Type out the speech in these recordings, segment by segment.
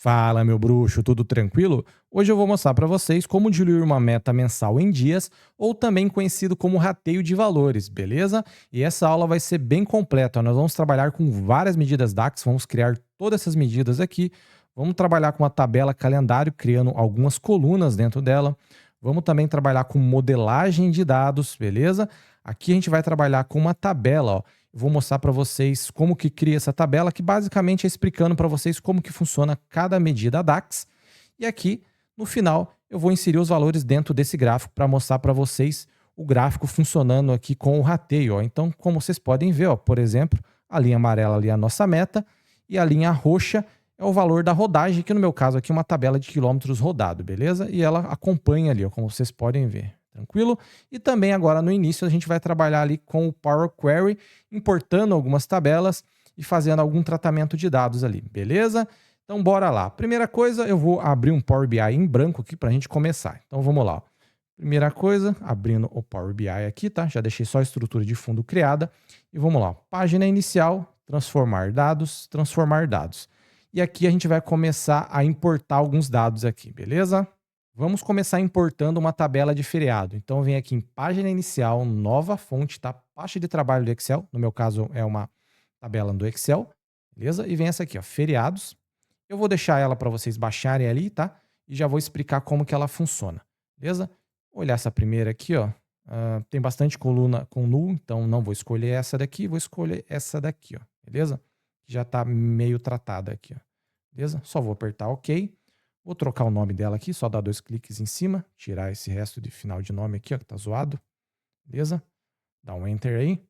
Fala, meu bruxo, tudo tranquilo? Hoje eu vou mostrar para vocês como diluir uma meta mensal em dias, ou também conhecido como rateio de valores, beleza? E essa aula vai ser bem completa. Nós vamos trabalhar com várias medidas DAX, vamos criar todas essas medidas aqui. Vamos trabalhar com a tabela calendário, criando algumas colunas dentro dela. Vamos também trabalhar com modelagem de dados, beleza? Aqui a gente vai trabalhar com uma tabela, ó. Eu vou mostrar para vocês como que cria essa tabela, que basicamente é explicando para vocês como que funciona cada medida DAX. E aqui, no final, eu vou inserir os valores dentro desse gráfico para mostrar para vocês o gráfico funcionando aqui com o rateio. Ó. Então, como vocês podem ver, ó, por exemplo, a linha amarela ali é a nossa meta e a linha roxa é o valor da rodagem, que no meu caso aqui é uma tabela de quilômetros rodado, beleza? E ela acompanha ali, ó, como vocês podem ver. Tranquilo? E também agora no início a gente vai trabalhar ali com o Power Query, importando algumas tabelas e fazendo algum tratamento de dados ali, beleza? Então bora lá. Primeira coisa, eu vou abrir um Power BI em branco aqui para a gente começar. Então vamos lá. Primeira coisa, abrindo o Power BI aqui, tá? Já deixei só a estrutura de fundo criada. E vamos lá. Página inicial, transformar dados, transformar dados. E aqui a gente vai começar a importar alguns dados aqui, beleza? Vamos começar importando uma tabela de feriado. Então, vem aqui em página inicial, nova fonte, tá? Pasta de trabalho do Excel. No meu caso, é uma tabela do Excel, beleza? E vem essa aqui, ó, feriados. Eu vou deixar ela para vocês baixarem ali, tá? E já vou explicar como que ela funciona, beleza? Vou olhar essa primeira aqui, ó. Tem bastante coluna com null, então não vou escolher essa daqui, vou escolher essa daqui, ó, beleza? Já está meio tratada aqui, ó, beleza? Só vou apertar OK. Vou trocar o nome dela aqui, só dar 2 cliques em cima, tirar esse resto de final de nome aqui, ó, que tá zoado. Beleza? Dá um Enter aí.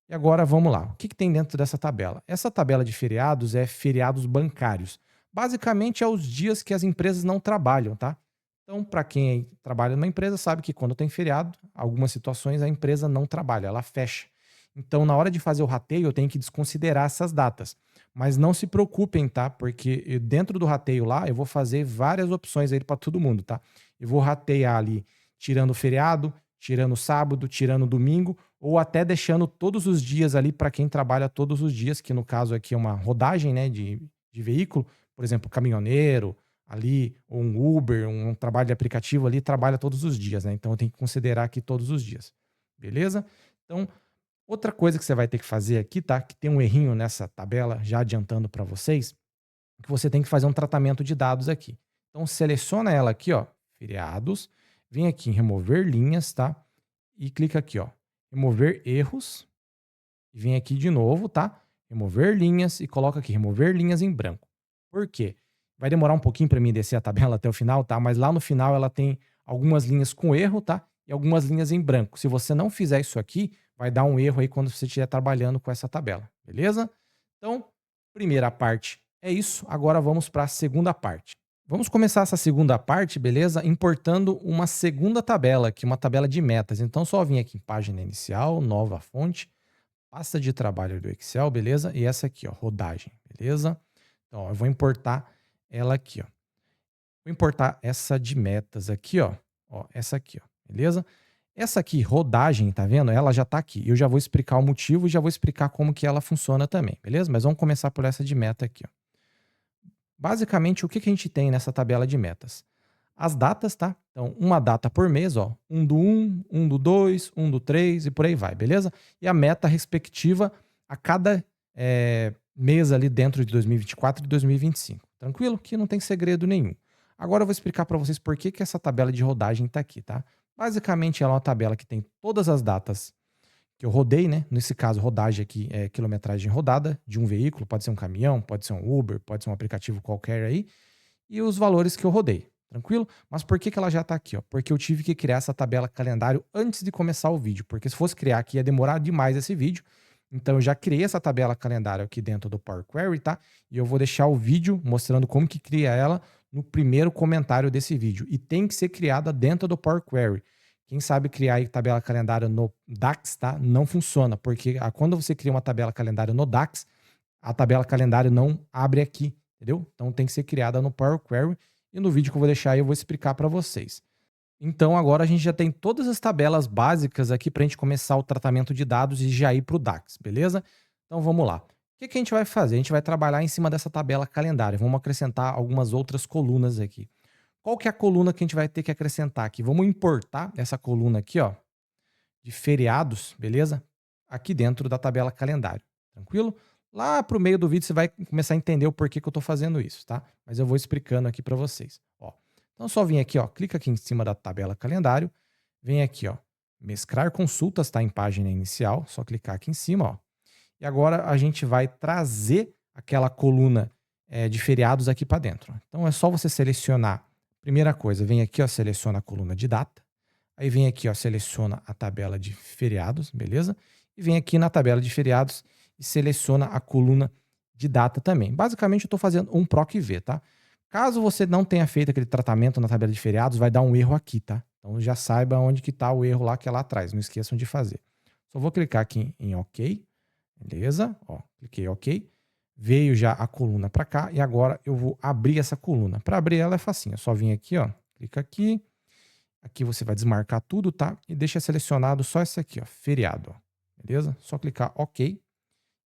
E agora vamos lá. O que tem dentro dessa tabela? Essa tabela de feriados é feriados bancários. Basicamente é os dias que as empresas não trabalham, tá? Então, para quem trabalha numa empresa, sabe que quando tem feriado, algumas situações a empresa não trabalha, ela fecha. Então, na hora de fazer o rateio, eu tenho que desconsiderar essas datas. Mas não se preocupem, tá? Porque dentro do rateio lá, eu vou fazer várias opções aí para todo mundo, tá? Eu vou ratear ali, tirando o feriado, tirando o sábado, tirando o domingo, ou até deixando todos os dias ali para quem trabalha todos os dias, que no caso aqui é uma rodagem, né, de veículo, por exemplo, caminhoneiro ali, ou um Uber, um trabalho de aplicativo ali, trabalha todos os dias, né? Então eu tenho que considerar aqui todos os dias. Beleza? Então, outra coisa que você vai ter que fazer aqui, tá? Que tem um errinho nessa tabela, já adiantando para vocês, que você tem que fazer um tratamento de dados aqui. Então, seleciona ela aqui, ó, feriados, vem aqui em remover linhas, tá? E clica aqui, ó, remover erros, e vem aqui de novo, tá? Remover linhas e coloca aqui, remover linhas em branco. Por quê? Vai demorar um pouquinho para mim descer a tabela até o final, tá? Mas lá no final ela tem algumas linhas com erro, tá? E algumas linhas em branco. Se você não fizer isso aqui, vai dar um erro aí quando você estiver trabalhando com essa tabela, beleza? Então, primeira parte é isso. Agora vamos para a segunda parte. Vamos começar essa segunda parte, beleza? Importando uma segunda tabela, aqui, uma tabela de metas. Então, só vim aqui em página inicial, nova fonte, pasta de trabalho do Excel, beleza? E essa aqui, ó, rodagem, beleza? Então, ó, eu vou importar ela aqui, ó. Vou importar essa de metas aqui, ó. Ó, essa aqui, ó, beleza? Essa aqui, rodagem, tá vendo? Ela já tá aqui. Eu já vou explicar o motivo e já vou explicar como que ela funciona também, beleza? Mas vamos começar por essa de meta aqui, ó. Basicamente, o que a gente tem nessa tabela de metas? As datas, tá? Então, uma data por mês, ó. Um do 1, um do 2, um do 3 e por aí vai, beleza? E a meta respectiva a cada mês ali dentro de 2024 e 2025. Tranquilo? Que não tem segredo nenhum. Agora eu vou explicar para vocês por que essa tabela de rodagem tá aqui, tá? Basicamente, ela é uma tabela que tem todas as datas que eu rodei, né? Nesse caso, rodagem aqui é quilometragem rodada de um veículo, pode ser um caminhão, pode ser um Uber, pode ser um aplicativo qualquer aí, e os valores que eu rodei, tranquilo? Mas por que ela já está aqui, ó? Porque eu tive que criar essa tabela calendário antes de começar o vídeo, porque se fosse criar aqui ia demorar demais esse vídeo. Então eu já criei essa tabela calendário aqui dentro do Power Query, tá? E eu vou deixar o vídeo mostrando como que cria ela no primeiro comentário desse vídeo. E tem que ser criada dentro do Power Query. Quem sabe criar aí tabela calendário no DAX, tá? Não funciona, porque quando você cria uma tabela calendário no DAX, a tabela calendário não abre aqui, entendeu? Então tem que ser criada no Power Query e no vídeo que eu vou deixar aí eu vou explicar para vocês. Então agora a gente já tem todas as tabelas básicas aqui para a gente começar o tratamento de dados e já ir para o DAX, beleza? Então vamos lá. O que a gente vai fazer? A gente vai trabalhar em cima dessa tabela calendário. Vamos acrescentar algumas outras colunas aqui. Qual que é a coluna que a gente vai ter que acrescentar aqui? Vamos importar essa coluna aqui, ó, de feriados, beleza? Aqui dentro da tabela calendário, tranquilo? Lá para o meio do vídeo você vai começar a entender o porquê que eu estou fazendo isso, tá? Mas eu vou explicando aqui para vocês. Ó, então só vem aqui, ó, clica aqui em cima da tabela calendário, vem aqui, ó, mesclar consultas, tá? Em página inicial, só clicar aqui em cima, ó. E agora a gente vai trazer aquela coluna de feriados aqui para dentro. Então é só você selecionar. Primeira coisa, vem aqui, ó, seleciona a coluna de data. Aí vem aqui, ó, seleciona a tabela de feriados, beleza? E vem aqui na tabela de feriados e seleciona a coluna de data também. Basicamente, eu estou fazendo um PROC V, tá? Caso você não tenha feito aquele tratamento na tabela de feriados, vai dar um erro aqui, tá? Então já saiba onde que está o erro lá, que é lá atrás. Não esqueçam de fazer. Só vou clicar aqui em OK, beleza? Ó, cliquei OK. Veio já a coluna para cá e agora eu vou abrir essa coluna. Para abrir ela é facinho, é só vir aqui, ó, clica aqui. Aqui você vai desmarcar tudo, tá? E deixa selecionado só esse aqui, ó, feriado, ó, beleza? Só clicar OK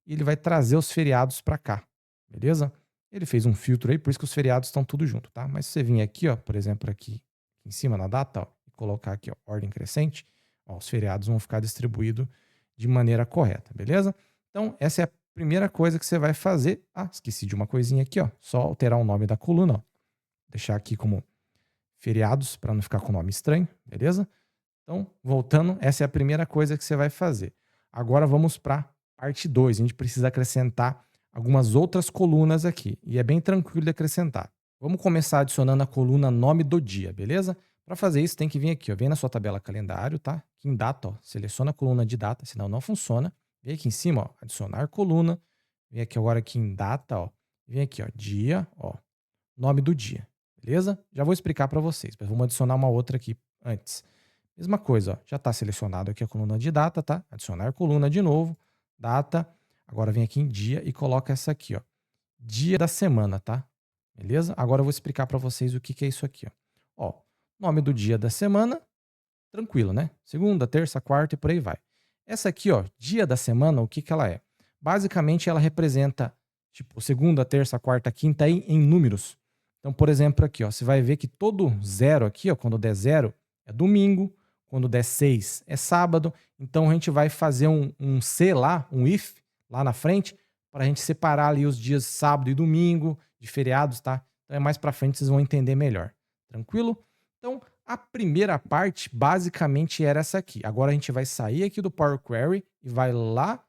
e ele vai trazer os feriados para cá, beleza? Ele fez um filtro aí, por isso que os feriados estão tudo junto, tá? Mas se você vir aqui, ó, por exemplo, aqui em cima na data, ó, e colocar aqui, ó, ordem crescente, ó, os feriados vão ficar distribuídos de maneira correta, beleza? Então, essa é a primeira coisa que você vai fazer. Ah, esqueci de uma coisinha aqui, ó, só alterar o nome da coluna, ó. Deixar aqui como feriados, para não ficar com nome estranho, beleza? Então, voltando, essa é a primeira coisa que você vai fazer. Agora vamos para a parte 2. A gente precisa acrescentar algumas outras colunas aqui. E é bem tranquilo de acrescentar. Vamos começar adicionando a coluna nome do dia, beleza? Para fazer isso, tem que vir aqui, ó. Vem na sua tabela calendário, tá? Aqui em data, ó, seleciona a coluna de data, senão não funciona. Vem aqui em cima, ó, adicionar coluna. Vem aqui agora aqui em data, ó. Vem aqui, ó, dia, ó, nome do dia. Beleza? Já vou explicar para vocês, mas vamos adicionar uma outra aqui antes. Mesma coisa, ó, já está selecionado aqui a coluna de data, tá? Adicionar coluna de novo, data. Agora vem aqui em dia e coloca essa aqui, ó, dia da semana, tá? Beleza? Agora eu vou explicar para vocês o que que é isso aqui, ó. Ó, nome do dia da semana, tranquilo, né? Segunda, terça, quarta e por aí vai. Essa aqui, ó, dia da semana, o que que ela é? Basicamente ela representa, tipo, segunda, terça, quarta, quinta aí em números. Então, por exemplo, aqui, ó, você vai ver que todo zero aqui, ó, quando der zero, é domingo, quando der 6 é sábado. Então a gente vai fazer um C lá, um if, lá na frente, para a gente separar ali os dias sábado e domingo, de feriados, tá? Então é mais para frente, vocês vão entender melhor. Tranquilo? Então, a primeira parte basicamente era essa aqui. Agora a gente vai sair aqui do Power Query e vai lá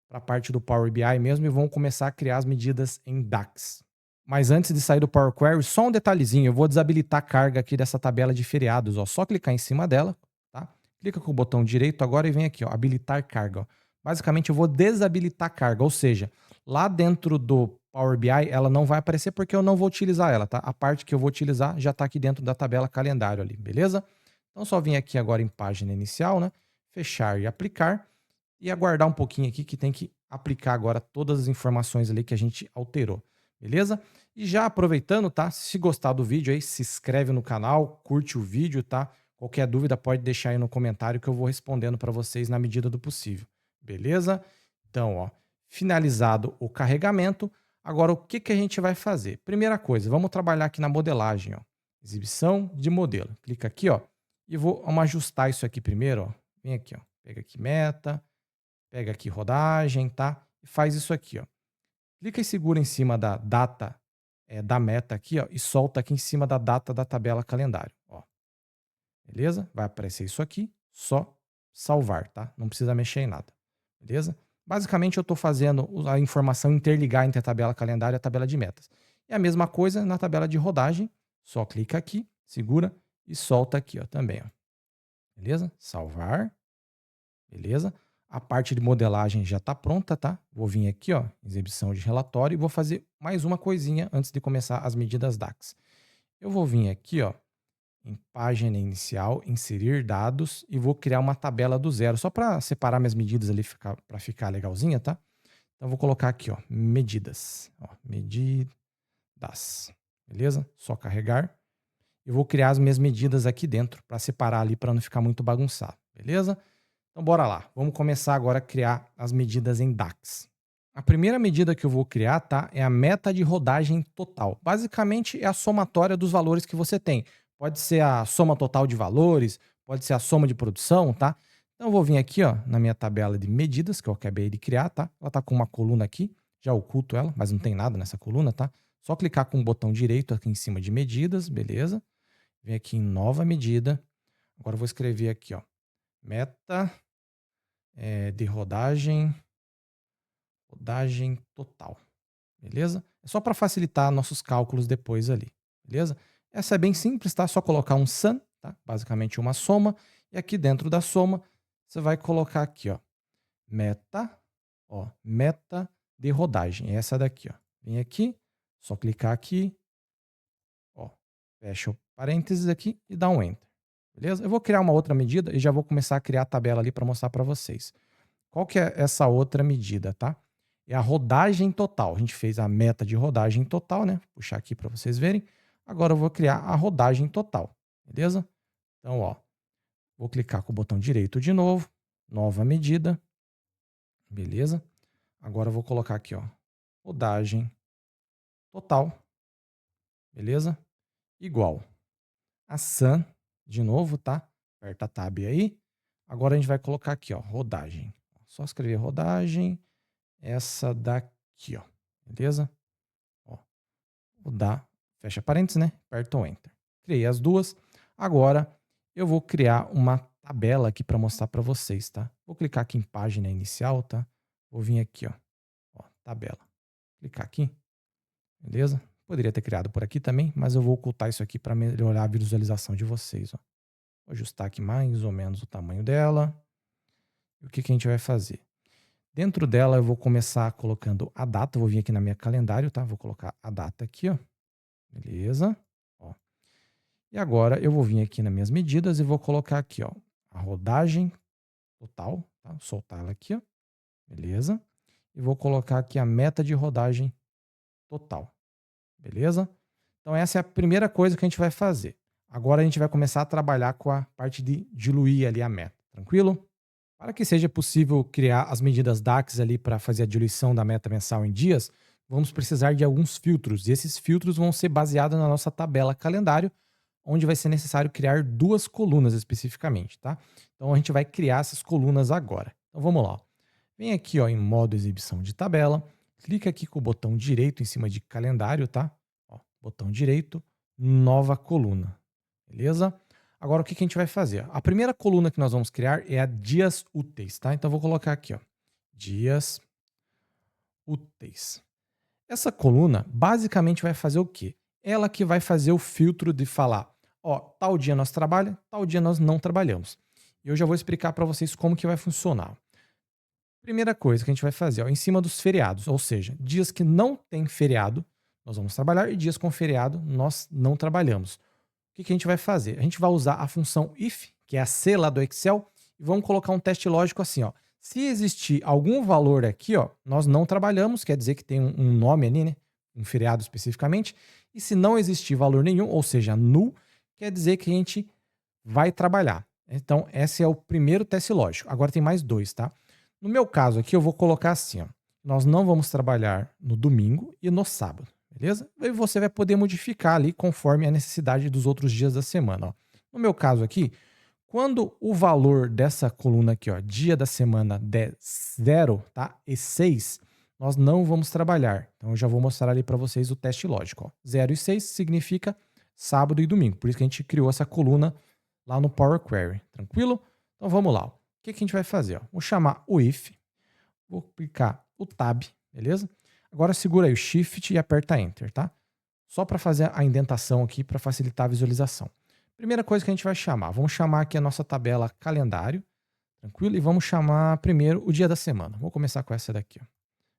para a parte do Power BI mesmo e vamos começar a criar as medidas em DAX. Mas antes de sair do Power Query, só um detalhezinho, eu vou desabilitar a carga aqui dessa tabela de feriados, ó, só clicar em cima dela, tá? Clica com o botão direito agora e vem aqui, ó, habilitar carga, ó. Basicamente eu vou desabilitar a carga, ou seja, lá dentro do Power BI ela não vai aparecer porque eu não vou utilizar ela, tá? A parte que eu vou utilizar já está aqui dentro da tabela calendário ali, beleza? Então só vim aqui agora em página inicial, né? Fechar e aplicar e aguardar um pouquinho aqui que tem que aplicar agora todas as informações ali que a gente alterou, beleza? E já aproveitando, tá? Se gostar do vídeo aí, se inscreve no canal, curte o vídeo, tá? Qualquer dúvida pode deixar aí no comentário que eu vou respondendo para vocês na medida do possível, beleza? Então, ó, finalizado o carregamento, agora o que que a gente vai fazer? Primeira coisa, vamos trabalhar aqui na modelagem, ó. Exibição de modelo. Clica aqui, ó, e vamos ajustar isso aqui primeiro, ó. Vem aqui, ó. Pega aqui meta, pega aqui rodagem, tá? E faz isso aqui, ó. Clica e segura em cima da data da meta aqui, ó, e solta aqui em cima da data da tabela calendário, ó. Beleza? Vai aparecer isso aqui, só salvar, tá? Não precisa mexer em nada. Beleza? Basicamente eu estou fazendo a informação interligar entre a tabela calendário e a tabela de metas. É a mesma coisa na tabela de rodagem, só clica aqui, segura e solta aqui, ó, também, ó. Beleza? Salvar. Beleza? A parte de modelagem já está pronta, tá? Vou vir aqui, ó, exibição de relatório e vou fazer mais uma coisinha antes de começar as medidas DAX. Eu vou vir aqui, ó, em página inicial, inserir dados e vou criar uma tabela do zero, só para separar minhas medidas ali para ficar legalzinha, tá? Então eu vou colocar aqui, ó, medidas, ó, medidas. Beleza? Só carregar. Eu vou criar as minhas medidas aqui dentro para separar ali para não ficar muito bagunçado, beleza? Então bora lá, vamos começar agora a criar as medidas em DAX. A primeira medida que eu vou criar, tá, é a meta de rodagem total. Basicamente, é a somatória dos valores que você tem. Pode ser a soma total de valores, pode ser a soma de produção, tá? Então eu vou vir aqui, ó, na minha tabela de medidas que eu acabei de criar, tá? Ela tá com uma coluna aqui, já oculto ela, mas não tem nada nessa coluna, tá? Só clicar com o botão direito aqui em cima de medidas, beleza? Vem aqui em nova medida. Agora eu vou escrever aqui, ó, meta de rodagem total. Beleza? É só para facilitar nossos cálculos depois ali, beleza? Essa é bem simples, tá? Só colocar um sum, tá? Basicamente uma soma, e aqui dentro da soma você vai colocar aqui, meta de rodagem. É essa daqui, ó. Vem aqui, só clicar aqui, ó, fecha o parênteses aqui e dá um enter. Beleza? Eu vou criar uma outra medida e já vou começar a criar a tabela ali para mostrar para vocês. Qual que é essa outra medida, tá? É a rodagem total. A gente fez a meta de rodagem total, né? Vou puxar aqui para vocês verem. Agora eu vou criar a rodagem total, beleza? Então, ó, vou clicar com o botão direito de novo, nova medida, beleza? Agora eu vou colocar aqui, ó, rodagem total, beleza? Igual a sum, de novo, tá? Aperta a tab aí. Agora a gente vai colocar aqui, ó, rodagem. Só escrever rodagem, essa daqui, ó, beleza? Ó, vou dar, fecha parênteses, né? Aperta o Enter. Criei as duas. Agora eu vou criar uma tabela aqui para mostrar para vocês, tá? Vou clicar aqui em página inicial, tá? Vou vir aqui, ó, tabela. Clicar aqui, beleza? Poderia ter criado por aqui também, mas eu vou ocultar isso aqui para melhorar a visualização de vocês, ó. Vou ajustar aqui mais ou menos o tamanho dela. E o que que a gente vai fazer? Dentro dela eu vou começar colocando a data, vou vir aqui na minha calendário, tá? Vou colocar a data aqui, ó. Beleza? Ó. E agora eu vou vir aqui nas minhas medidas e vou colocar aqui, ó, a rodagem total, tá? Vou soltar ela aqui, ó. Beleza? E vou colocar aqui a meta de rodagem total. Beleza? Então essa é a primeira coisa que a gente vai fazer. Agora a gente vai começar a trabalhar com a parte de diluir ali a meta. Tranquilo? Para que seja possível criar as medidas DAX ali para fazer a diluição da meta mensal em dias, vamos precisar de alguns filtros. E esses filtros vão ser baseados na nossa tabela calendário, onde vai ser necessário criar duas colunas especificamente, tá? Então a gente vai criar essas colunas agora. Então vamos lá. Vem aqui, ó, em modo exibição de tabela, clica aqui com o botão direito em cima de calendário, tá? Ó, botão direito, nova coluna. Beleza? Agora o que que a gente vai fazer? A primeira coluna que nós vamos criar é a dias úteis, tá? Então eu vou colocar aqui, ó, dias úteis. Essa coluna basicamente vai fazer o quê? Ela que vai fazer o filtro de falar, ó, tal dia nós trabalhamos, tal dia nós não trabalhamos. E eu já vou explicar para vocês como que vai funcionar. Primeira coisa que a gente vai fazer, ó, em cima dos feriados, ou seja, dias que não tem feriado, nós vamos trabalhar e dias com feriado nós não trabalhamos. O que que a gente vai fazer? A gente vai usar a função if, que é a C lá do Excel, e vamos colocar um teste lógico assim, ó. Se existir algum valor aqui, ó, nós não trabalhamos, quer dizer que tem um nome ali, né? Um feriado especificamente. E se não existir valor nenhum, ou seja, null, quer dizer que a gente vai trabalhar. Então, esse é o primeiro teste lógico. Agora tem mais dois, tá? No meu caso aqui, eu vou colocar assim, ó. Nós não vamos trabalhar no domingo e no sábado, beleza? E você vai poder modificar ali conforme a necessidade dos outros dias da semana, ó. No meu caso aqui, quando o valor dessa coluna aqui, ó, dia da semana der 0, tá? E 6, nós não vamos trabalhar. Então eu já vou mostrar ali para vocês o teste lógico, ó. 0 e 6 significa sábado e domingo. Por isso que a gente criou essa coluna lá no Power Query, tranquilo? Então vamos lá, ó. O que que a gente vai fazer, ó? Vou chamar o if, vou clicar o tab, beleza? Agora segura aí o shift e aperta enter, tá? Só para fazer a indentação aqui para facilitar a visualização. Primeira coisa que a gente vai chamar, vamos chamar aqui a nossa tabela calendário, tranquilo? E vamos chamar primeiro o dia da semana. Vou começar com essa daqui, ó.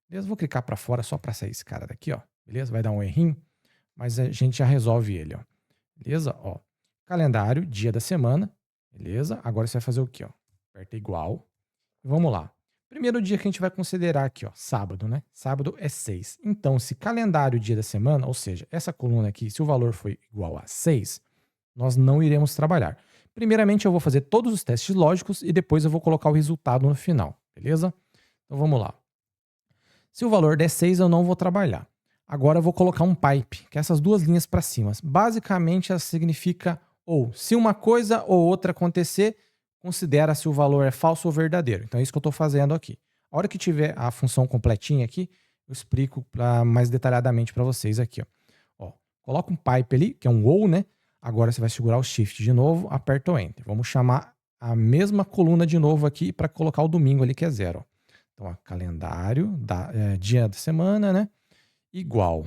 Beleza? Vou clicar para fora só para sair esse cara daqui, ó. Beleza? Vai dar um errinho, mas a gente já resolve ele, ó. Beleza? Ó. Calendário, dia da semana. Beleza? Agora você vai fazer o quê, ó? Aperta igual. Vamos lá. Primeiro dia que a gente vai considerar aqui, ó, sábado, né? Sábado é 6. Então, se calendário dia da semana, ou seja, essa coluna aqui, se o valor foi igual a 6, nós não iremos trabalhar. Primeiramente, eu vou fazer todos os testes lógicos e depois eu vou colocar o resultado no final, beleza? Então, vamos lá. Se o valor der 6, eu não vou trabalhar. Agora eu vou colocar um pipe, que é essas duas linhas para cima. Basicamente, ela significa ou se uma coisa ou outra acontecer, considera se o valor é falso ou verdadeiro. Então é isso que eu estou fazendo aqui. A hora que tiver a função completinha aqui, eu explico mais detalhadamente para vocês aqui. Ó, coloca um pipe ali, que é um ou, né? Agora você vai segurar o Shift de novo, aperta o Enter. Vamos chamar a mesma coluna de novo aqui para colocar o domingo ali, que é 0. Então, ó, calendário, dia da semana, né? Igual.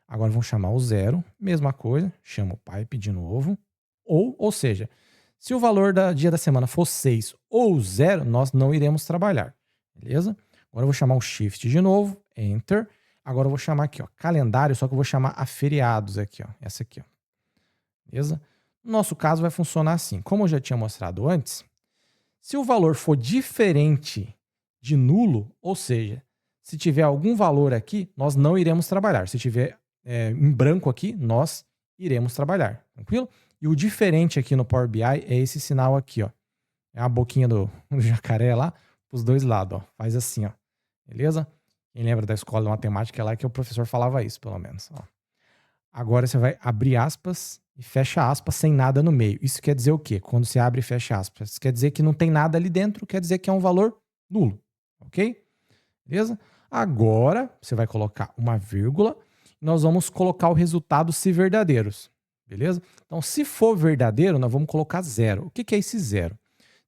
Agora vamos chamar o 0, mesma coisa, chama o pipe de novo. Ou seja, se o valor do dia da semana for 6 ou 0, nós não iremos trabalhar. Beleza? Agora eu vou chamar o Shift de novo, Enter. Agora eu vou chamar aqui, ó, calendário, só que eu vou chamar a feriados aqui, ó. Essa aqui, ó. Beleza? No nosso caso vai funcionar assim. Como eu já tinha mostrado antes, se o valor for diferente de nulo, ou seja, se tiver algum valor aqui, nós não iremos trabalhar. Se tiver em branco aqui, nós iremos trabalhar. Tranquilo? E o diferente aqui no Power BI é esse sinal aqui, ó. É a boquinha do jacaré lá, pros dois lados, ó. Faz assim, ó. Beleza? Quem lembra da escola de matemática lá que o professor falava isso, pelo menos. Ó. Agora você vai abrir aspas e fecha aspas sem nada no meio. Isso quer dizer o quê? Quando você abre e fecha aspas. Isso quer dizer que não tem nada ali dentro, quer dizer que é um valor nulo. Ok? Beleza? Agora você vai colocar uma vírgula e nós vamos colocar o resultado se verdadeiros. Beleza? Então, se for verdadeiro, nós vamos colocar 0. O que é esse 0?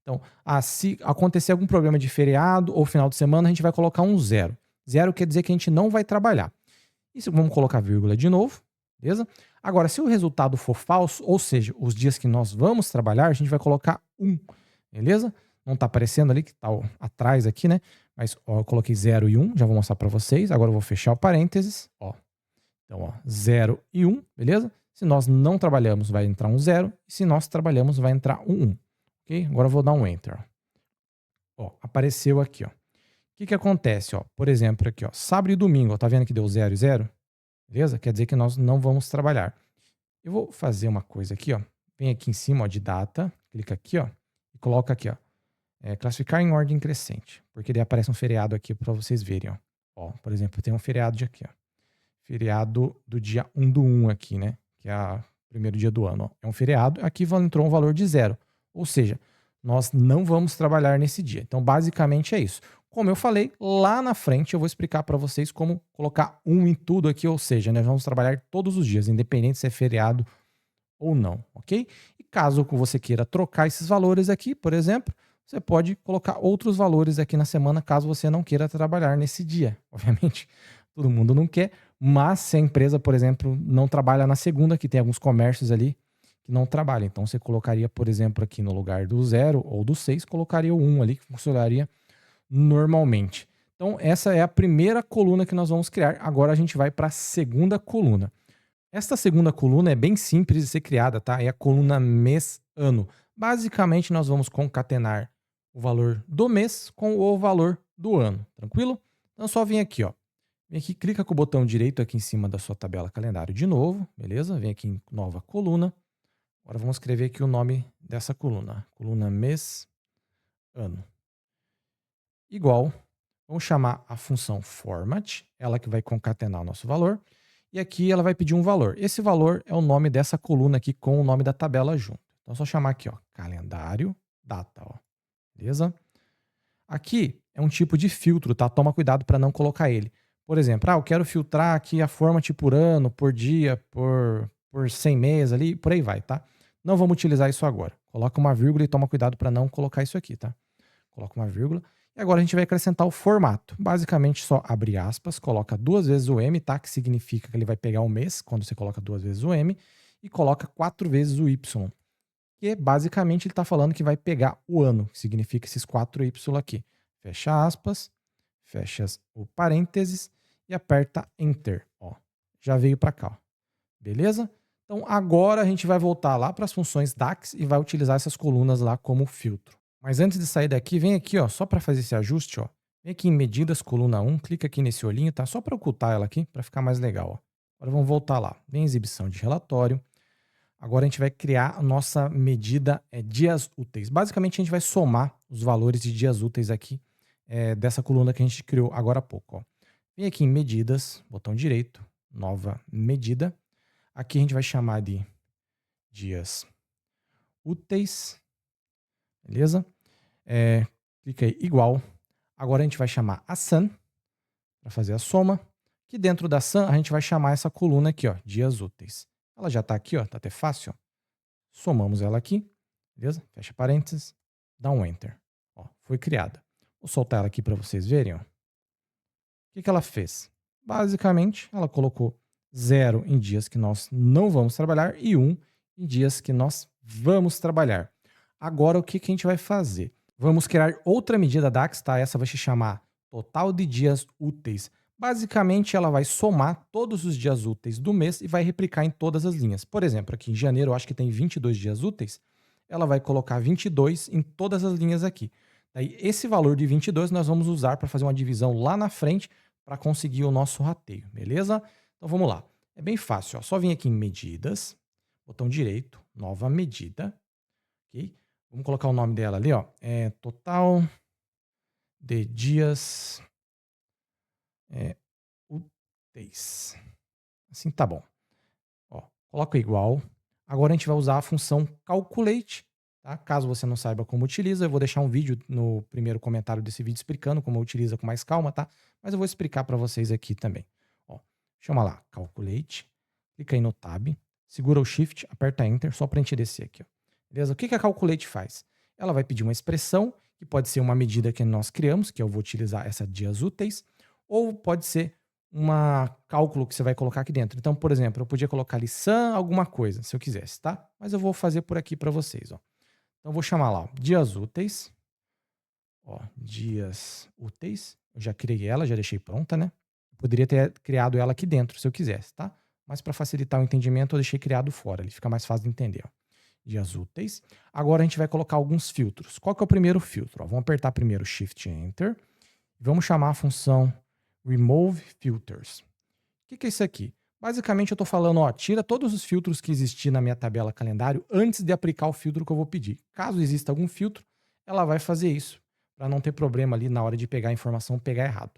Então, se acontecer algum problema de feriado ou final de semana, a gente vai colocar um 0. 0 quer dizer que a gente não vai trabalhar. Isso, vamos colocar vírgula de novo. Beleza? Agora, se o resultado for falso, ou seja, os dias que nós vamos trabalhar, a gente vai colocar 1. Beleza? Não está aparecendo ali, que está atrás aqui, né? Mas ó, eu coloquei 0 e 1, já vou mostrar para vocês. Agora eu vou fechar o parênteses. Ó. Então, ó, 0 e 1, beleza? Se nós não trabalhamos, vai entrar um 0. E se nós trabalhamos, vai entrar um 1. Ok? Agora eu vou dar um Enter. Ó, apareceu aqui, ó. O que acontece, ó? Por exemplo, aqui, ó, sábado e domingo, ó, tá vendo que deu 0 e 0? Beleza? Quer dizer que nós não vamos trabalhar. Eu vou fazer uma coisa aqui, ó. Vem aqui em cima, ó, de data, clica aqui, ó, e coloca aqui, ó, classificar em ordem crescente, porque daí aparece um feriado aqui para vocês verem, ó. Ó, por exemplo, tem um feriado de aqui, ó. Feriado do dia 1/1 aqui, né? Que é o primeiro dia do ano, ó. É um feriado, aqui entrou um valor de 0. Ou seja, nós não vamos trabalhar nesse dia. Então, basicamente é isso. Como eu falei, lá na frente eu vou explicar para vocês como colocar 1 em tudo aqui, ou seja, nós vamos trabalhar todos os dias, independente se é feriado ou não, ok? E caso você queira trocar esses valores aqui, por exemplo, você pode colocar outros valores aqui na semana, caso você não queira trabalhar nesse dia. Obviamente, todo mundo não quer, mas se a empresa, por exemplo, não trabalha na segunda, que tem alguns comércios ali que não trabalham, então você colocaria, por exemplo, aqui no lugar do 0 ou do 6, colocaria o 1 ali, que funcionaria normalmente. Então, essa é a primeira coluna que nós vamos criar. Agora a gente vai para a segunda coluna. Esta segunda coluna é bem simples de ser criada, tá? É a coluna mês-ano. Basicamente, nós vamos concatenar o valor do mês com o valor do ano, tranquilo? Então, só vem aqui, ó. Vem aqui, clica com o botão direito aqui em cima da sua tabela calendário de novo, beleza? Vem aqui em nova coluna. Agora vamos escrever aqui o nome dessa coluna. Coluna mês-ano. Igual, vamos chamar a função format, ela que vai concatenar o nosso valor. E aqui ela vai pedir um valor. Esse valor é o nome dessa coluna aqui com o nome da tabela junto. Então é só chamar aqui, ó, calendário, data, ó. Beleza? Aqui é um tipo de filtro, tá? Toma cuidado para não colocar ele. Por exemplo, eu quero filtrar aqui a format por ano, por dia, por 100 meses ali, por aí vai, tá? Não vamos utilizar isso agora. Coloca uma vírgula e toma cuidado para não colocar isso aqui, tá? Coloca uma vírgula. E agora a gente vai acrescentar o formato. Basicamente só abre aspas, coloca 2 vezes o M, tá? Que significa que ele vai pegar o mês, quando você coloca 2 vezes o M, e coloca 4 vezes o Y. Que basicamente ele está falando que vai pegar o ano, que significa esses 4Y aqui. Fecha aspas, fecha o parênteses e aperta Enter. Ó, já veio para cá. Ó. Beleza? Então agora a gente vai voltar lá para as funções DAX e vai utilizar essas colunas lá como filtro. Mas antes de sair daqui, vem aqui, ó, só para fazer esse ajuste, ó. Vem aqui em medidas, coluna 1, clica aqui nesse olhinho, tá? Só para ocultar ela aqui, para ficar mais legal, ó. Agora vamos voltar lá. Vem exibição de relatório. Agora a gente vai criar a nossa medida dias úteis. Basicamente a gente vai somar os valores de dias úteis aqui dessa coluna que a gente criou agora há pouco, ó. Vem aqui em medidas, botão direito, nova medida. Aqui a gente vai chamar de dias úteis, beleza? Clica aí igual. Agora a gente vai chamar a sum para fazer a soma. Que dentro da sum a gente vai chamar essa coluna aqui, ó, dias úteis. Ela já está aqui, ó, tá até fácil, ó. Somamos ela aqui, beleza? Fecha parênteses, dá um enter. Ó, foi criada. Vou soltar ela aqui para vocês verem, ó. O que ela fez? Basicamente, ela colocou 0 em dias que nós não vamos trabalhar e 1 em dias que nós vamos trabalhar. Agora, o que a gente vai fazer? Vamos criar outra medida DAX, tá? Essa vai se chamar total de dias úteis. Basicamente, ela vai somar todos os dias úteis do mês e vai replicar em todas as linhas. Por exemplo, aqui em janeiro eu acho que tem 22 dias úteis. Ela vai colocar 22 em todas as linhas aqui. Daí, esse valor de 22 nós vamos usar para fazer uma divisão lá na frente para conseguir o nosso rateio, beleza? Então vamos lá. É bem fácil, ó. Só vir aqui em medidas, botão direito, nova medida, ok? Vamos colocar o nome dela ali, ó. Total de dias úteis. Assim tá bom. Ó, coloca igual. Agora a gente vai usar a função calculate, tá? Caso você não saiba como utiliza, eu vou deixar um vídeo no primeiro comentário desse vídeo explicando como utiliza com mais calma, tá? Mas eu vou explicar para vocês aqui também. Ó, chama lá, calculate, clica aí no tab, segura o shift, aperta enter, só para a gente descer aqui, ó. Beleza? O que a calculate faz? Ela vai pedir uma expressão, que pode ser uma medida que nós criamos, que eu vou utilizar essa dias úteis, ou pode ser uma cálculo que você vai colocar aqui dentro. Então, por exemplo, eu podia colocar lição alguma coisa, se eu quisesse, tá? Mas eu vou fazer por aqui para vocês, ó. Então, eu vou chamar lá, ó, dias úteis. Ó, dias úteis. Eu já criei ela, já deixei pronta, né? Eu poderia ter criado ela aqui dentro, se eu quisesse, tá? Mas para facilitar o entendimento, eu deixei criado fora. Ele fica mais fácil de entender, ó. Dias úteis. Agora a gente vai colocar alguns filtros. Qual que é o primeiro filtro? Ó, vamos apertar primeiro Shift Enter. Vamos chamar a função Remove Filters. O que é isso aqui? Basicamente eu estou falando, ó, tira todos os filtros que existir na minha tabela calendário antes de aplicar o filtro que eu vou pedir. Caso exista algum filtro, ela vai fazer isso, para não ter problema ali na hora de pegar a informação, pegar errado.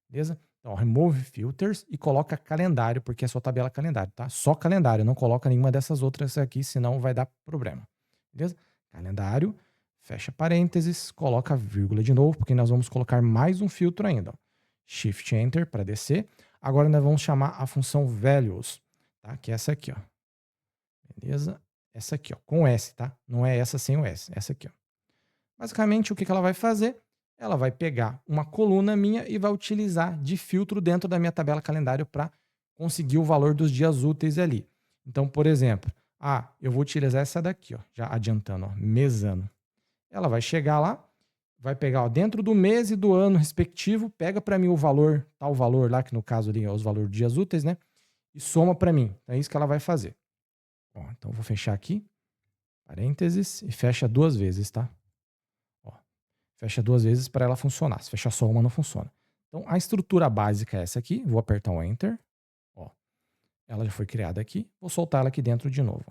Beleza? Então, remove filters e coloca calendário, porque é só tabela calendário, tá? Só calendário, não coloca nenhuma dessas outras aqui, senão vai dar problema. Beleza? Calendário, fecha parênteses, coloca vírgula de novo, porque nós vamos colocar mais um filtro ainda, ó. Shift Enter para descer. Agora nós vamos chamar a função values, tá? Que é essa aqui, ó. Beleza? Essa aqui, ó, com S, tá? Não é essa sem o S, essa aqui, ó. Basicamente, o que ela vai fazer? Ela vai pegar uma coluna minha e vai utilizar de filtro dentro da minha tabela calendário para conseguir o valor dos dias úteis ali. Então, por exemplo, eu vou utilizar essa daqui, ó, já adiantando, ó, mês-ano. Ela vai chegar lá, vai pegar, ó, dentro do mês e do ano respectivo, pega para mim o valor, tal valor lá, que no caso ali é os valores de dias úteis, né? E soma para mim. É isso que ela vai fazer. Ó, então eu vou fechar aqui, parênteses, e fecha 2 vezes, tá? Ó, fecha 2 vezes para ela funcionar. Se fechar só uma, não funciona. Então a estrutura básica é essa aqui. Vou apertar o Enter. Ó, ela já foi criada aqui. Vou soltar ela aqui dentro de novo.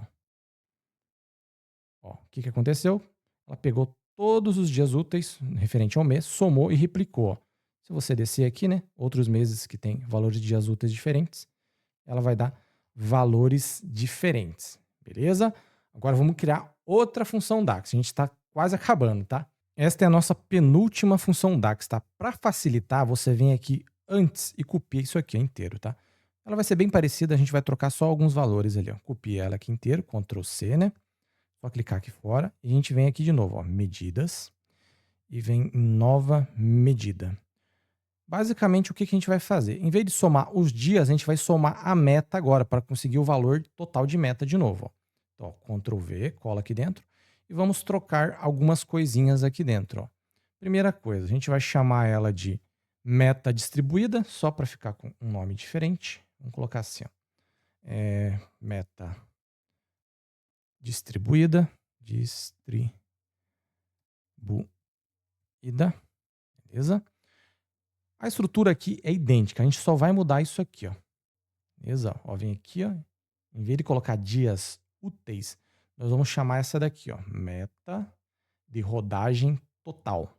Ó, o que aconteceu? Ela pegou todos os dias úteis referente ao mês, somou e replicou. Se você descer aqui, né, outros meses que tem valores de dias úteis diferentes, ela vai dar valores diferentes, beleza? Agora vamos criar outra função DAX. A gente está quase acabando, tá? Esta é a nossa penúltima função DAX, tá? Para facilitar, você vem aqui antes e copia isso aqui inteiro, tá? Ela vai ser bem parecida, a gente vai trocar só alguns valores ali, ó. Copia ela aqui inteiro, Ctrl C, né? Só clicar aqui fora e a gente vem aqui de novo, ó, medidas, e vem em nova medida. Basicamente, o que a gente vai fazer? Em vez de somar os dias, a gente vai somar a meta agora, para conseguir o valor total de meta de novo. Ó. Então, ó, Ctrl V, cola aqui dentro, e vamos trocar algumas coisinhas aqui dentro. Ó. Primeira coisa, a gente vai chamar ela de meta distribuída, só para ficar com um nome diferente. Vamos colocar assim, ó. Meta distribuída, beleza? A estrutura aqui é idêntica, a gente só vai mudar isso aqui, ó. Beleza? Ó, vem aqui, ó. Em vez de colocar dias úteis, nós vamos chamar essa daqui, ó, meta de rodagem total.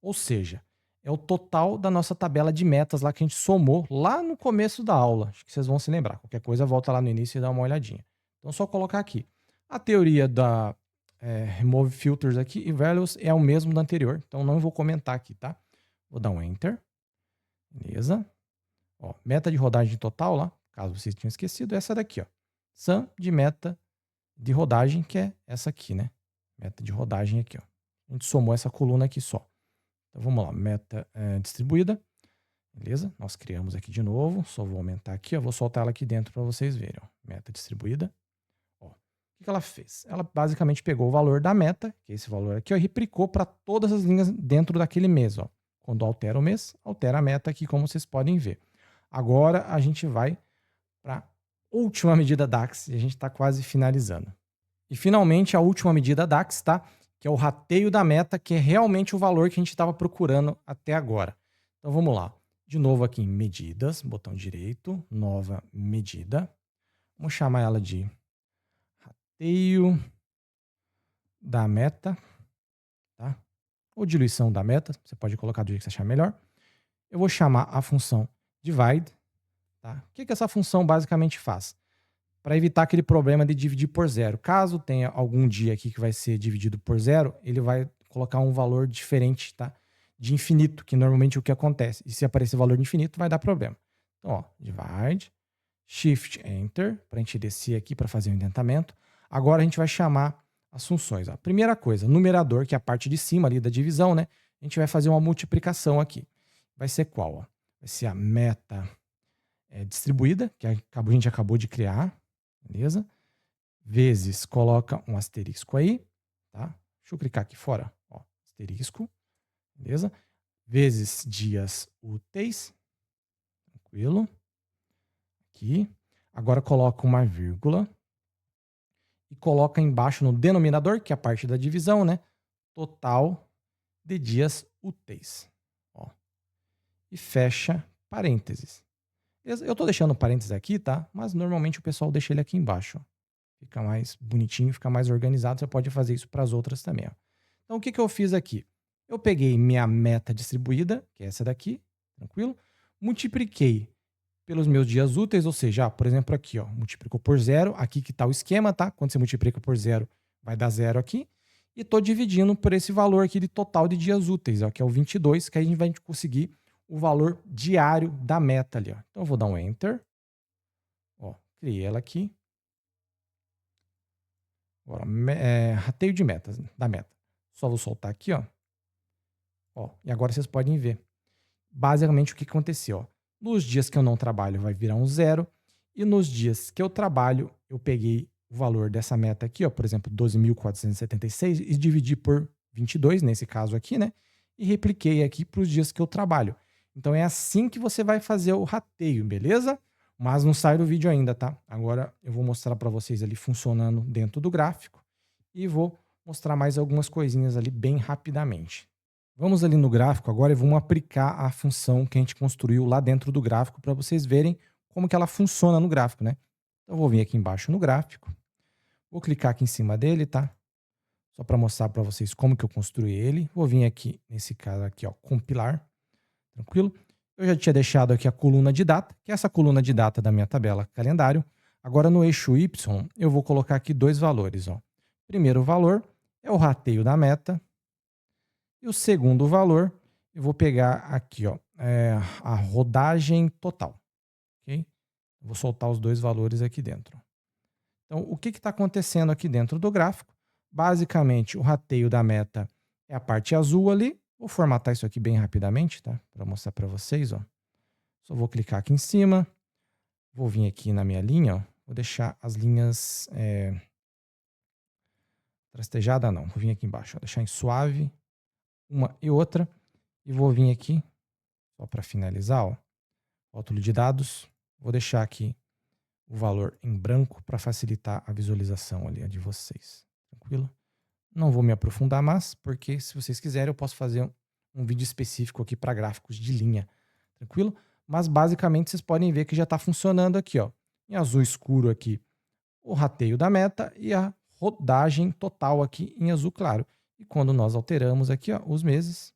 Ou seja, é o total da nossa tabela de metas lá que a gente somou lá no começo da aula. Acho que vocês vão se lembrar. Qualquer coisa, volta lá no início e dá uma olhadinha. Então, só colocar aqui. A teoria da Remove Filters aqui e Values é o mesmo da anterior. Então, não vou comentar aqui, tá? Vou dar um Enter. Beleza. Ó, meta de rodagem total lá, caso vocês tenham esquecido, é essa daqui, ó. Sum de meta de rodagem, que é essa aqui, né? Meta de rodagem aqui, ó. A gente somou essa coluna aqui só. Então, vamos lá. Meta distribuída. Beleza? Nós criamos aqui de novo. Só vou aumentar aqui, ó. Vou soltar ela aqui dentro para vocês verem, ó. Meta distribuída. Ó. O que ela fez? Ela basicamente pegou o valor da meta, que é esse valor aqui, ó, e replicou para todas as linhas dentro daquele mês, ó. Quando altera o mês, altera a meta aqui, como vocês podem ver. Agora a gente vai para a última medida DAX e a gente está quase finalizando. E finalmente a última medida DAX, tá? Que é o rateio da meta, que é realmente o valor que a gente estava procurando até agora. Então vamos lá. De novo aqui em medidas, botão direito, nova medida. Vamos chamar ela de rateio da meta, tá? Ou diluição da meta, você pode colocar do jeito que você achar melhor. Eu vou chamar a função divide, tá? O que essa função basicamente faz? Para evitar aquele problema de dividir por zero. Caso tenha algum dia aqui que vai ser dividido por zero, ele vai colocar um valor diferente, tá? De infinito, que normalmente é o que acontece. E se aparecer valor de infinito, vai dar problema. Então, ó, divide, shift, enter, para a gente descer aqui para fazer o indentamento. Agora a gente vai chamar as funções. Ó. Primeira coisa, numerador, que é a parte de cima ali da divisão, né? A gente vai fazer uma multiplicação aqui. Vai ser qual? Ó? Vai ser a meta distribuída, que a gente acabou de criar. Beleza? Vezes, coloca um asterisco aí, tá? Deixa eu clicar aqui fora, ó, asterisco, beleza? Vezes dias úteis, tranquilo. Aqui. Agora coloca uma vírgula e coloca embaixo no denominador, que é a parte da divisão, né? Total de dias úteis, ó. E fecha parênteses. Eu tô deixando parênteses aqui, tá? Mas normalmente o pessoal deixa ele aqui embaixo, ó. Fica mais bonitinho, fica mais organizado. Você pode fazer isso para as outras também. Ó. Então, o que eu fiz aqui? Eu peguei minha meta distribuída, que é essa daqui, tranquilo? Multipliquei pelos meus dias úteis, ou seja, por exemplo, aqui, ó, multiplicou por zero. Aqui que está o esquema, tá? Quando você multiplica por zero, vai dar zero aqui. E estou dividindo por esse valor aqui de total de dias úteis, ó, que é o 22, que aí a gente vai conseguir o valor diário da meta ali. Ó. Então, eu vou dar um Enter. Ó, criei ela aqui. Agora, rateio de metas, da meta. Só vou soltar aqui, ó. Ó. E agora vocês podem ver. Basicamente, o que aconteceu? Ó. Nos dias que eu não trabalho, vai virar um zero. E nos dias que eu trabalho, eu peguei o valor dessa meta aqui, ó, por exemplo, 12.476, e dividi por 22, nesse caso aqui, né? E repliquei aqui para os dias que eu trabalho. Então, é assim que você vai fazer o rateio, beleza? Mas não sai do vídeo ainda, tá? Agora eu vou mostrar para vocês ali funcionando dentro do gráfico e vou mostrar mais algumas coisinhas ali bem rapidamente. Vamos ali no gráfico agora e vamos aplicar a função que a gente construiu lá dentro do gráfico para vocês verem como que ela funciona no gráfico, né? Então eu vou vir aqui embaixo no gráfico, vou clicar aqui em cima dele, tá? Só para mostrar para vocês como que eu construí ele. Vou vir aqui, nesse caso aqui, ó, compilar, tranquilo? Eu já tinha deixado aqui a coluna de data, que é essa coluna de data da minha tabela calendário. Agora no eixo Y, eu vou colocar aqui dois valores. Ó. Primeiro valor é o rateio da meta. E o segundo valor, eu vou pegar aqui ó, a rodagem total. Okay? Vou soltar os dois valores aqui dentro. Então, o que está acontecendo aqui dentro do gráfico? Basicamente, o rateio da meta é a parte azul ali. Vou formatar isso aqui bem rapidamente, tá? Para mostrar para vocês, ó. Só vou clicar aqui em cima. Vou vir aqui na minha linha, ó. Vou deixar as linhas trastejada não. Vou vir aqui embaixo, ó. Deixar em suave uma e outra. E vou vir aqui, só para finalizar, ó. Rótulo de dados. Vou deixar aqui o valor em branco para facilitar a visualização ali de vocês. Tranquilo? Não vou me aprofundar mais, porque se vocês quiserem eu posso fazer um vídeo específico aqui para gráficos de linha. Tranquilo? Mas basicamente vocês podem ver que já está funcionando aqui, ó. Em azul escuro aqui, o rateio da meta e a rodagem total aqui em azul claro. E quando nós alteramos aqui, ó, os meses,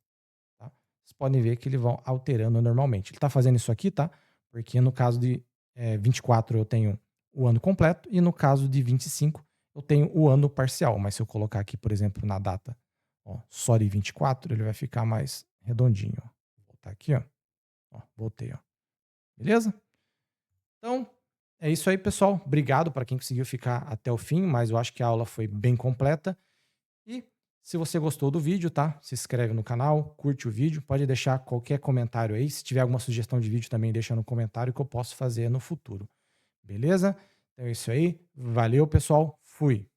tá? vocês podem ver que ele vão alterando normalmente. Ele está fazendo isso aqui, tá? Porque no caso de 24 eu tenho o ano completo e no caso de 25 eu tenho o ano parcial. Mas se eu colocar aqui, por exemplo, na data, ó, só de 24, ele vai ficar mais redondinho. Ó. Vou voltar aqui, ó. Ó, voltei, ó. Beleza? Então, é isso aí, pessoal. Obrigado para quem conseguiu ficar até o fim, mas eu acho que a aula foi bem completa. E se você gostou do vídeo, tá? Se inscreve no canal, curte o vídeo, pode deixar qualquer comentário aí. Se tiver alguma sugestão de vídeo também, deixa no comentário que eu posso fazer no futuro. Beleza? Então é isso aí. Valeu, pessoal. Fui.